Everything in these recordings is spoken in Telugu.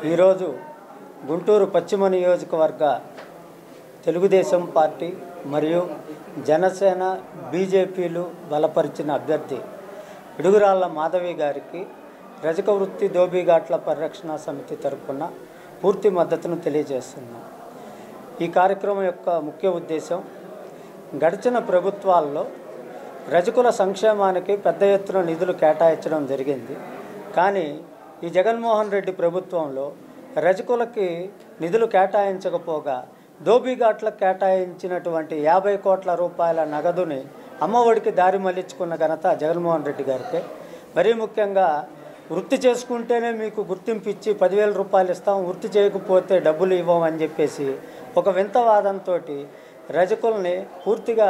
ఈరోజు గుంటూరు పశ్చిమ నియోజకవర్గ తెలుగుదేశం పార్టీ మరియు జనసేన బీజేపీలు బలపరిచిన అభ్యర్థి పిడుగురాళ్ల మాధవి గారికి రజక వృత్తి దోబిఘాట్ల పరిరక్షణ సమితి తరపున పూర్తి మద్దతును తెలియజేస్తున్నాం. ఈ కార్యక్రమం యొక్క ముఖ్య ఉద్దేశం గడిచిన ప్రభుత్వాల్లో రజకుల సంక్షేమానికి పెద్ద ఎత్తున నిధులు కేటాయించడం జరిగింది. కానీ ఈ జగన్మోహన్ రెడ్డి ప్రభుత్వంలో రజకులకి నిధులు కేటాయించకపోగా దోబిఘాట్లకు కేటాయించినటువంటి 50 కోట్ల రూపాయల నగదుని అమ్మఒడికి దారి మళ్లించుకున్న ఘనత జగన్మోహన్ రెడ్డి గారికి. మరీ ముఖ్యంగా వృత్తి చేసుకుంటేనే మీకు గుర్తింపు ఇచ్చి 10,000 రూపాయలు ఇస్తాం, వృత్తి చేయకపోతే డబ్బులు ఇవ్వమని చెప్పేసి ఒక వింత వాదంతో రజకుల్ని పూర్తిగా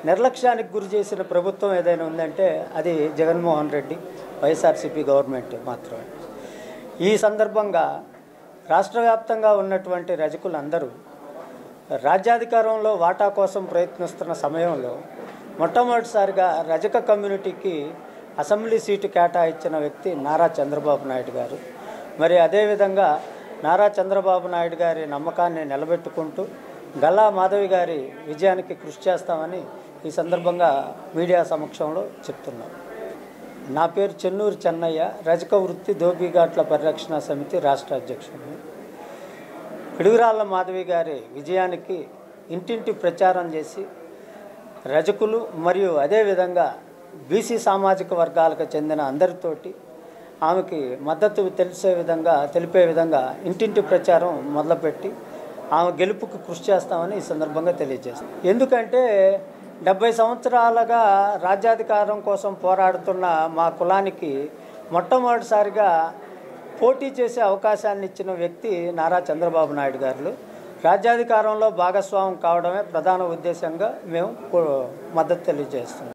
నిర్లక్ష్యానికి గురి చేసిన ప్రభుత్వం ఏదైనా ఉందంటే అది జగన్మోహన్ రెడ్డి వైఎస్ఆర్సీపీ గవర్నమెంట్ మాత్రమే. ఈ సందర్భంగా రాష్ట్ర వ్యాప్తంగా ఉన్నటువంటి రజకులందరూ రాజ్యాధికారంలో వాటా కోసం ప్రయత్నిస్తున్న సమయంలో మొట్టమొదటిసారిగా రజక కమ్యూనిటీకి అసెంబ్లీ సీటు కేటాయించిన వ్యక్తి నారా చంద్రబాబు నాయుడు గారు. మరి అదేవిధంగా నారా చంద్రబాబు నాయుడు గారి నమ్మకాన్ని నిలబెట్టుకుంటూ గల్లా మాధవి గారి విజయానికి కృషి చేస్తామని ఈ సందర్భంగా మీడియా సమక్షంలో చెప్తున్నాం. నా పేరు చెన్నూరు చెన్నయ్య, రజక వృత్తి దోబిఘాట్ల పరిరక్షణ సమితి రాష్ట్ర అధ్యక్షుడిని. పిడుగురాళ్ల మాధవి గారి విజయానికి ఇంటింటి ప్రచారం చేసి రజకులు మరియు అదేవిధంగా బీసీ సామాజిక వర్గాలకు చెందిన అందరితోటి ఆమెకి మద్దతు తెలిపే విధంగా ఇంటింటి ప్రచారం మొదలుపెట్టి ఆమె గెలుపుకు కృషి చేస్తామని ఈ సందర్భంగా తెలియజేస్తాం. ఎందుకంటే 70 సంవత్సరాలుగా రాజ్యాధికారం కోసం పోరాడుతున్న మా కులానికి మొట్టమొదటిసారిగా పోటీ చేసే అవకాశాన్ని ఇచ్చిన వ్యక్తి నారా చంద్రబాబు నాయుడు గారు. రాజ్యాధికారంలో భాగస్వామ్యం కావడమే ప్రధాన ఉద్దేశంగా మేము మద్దతు తెలియజేస్తున్నాం.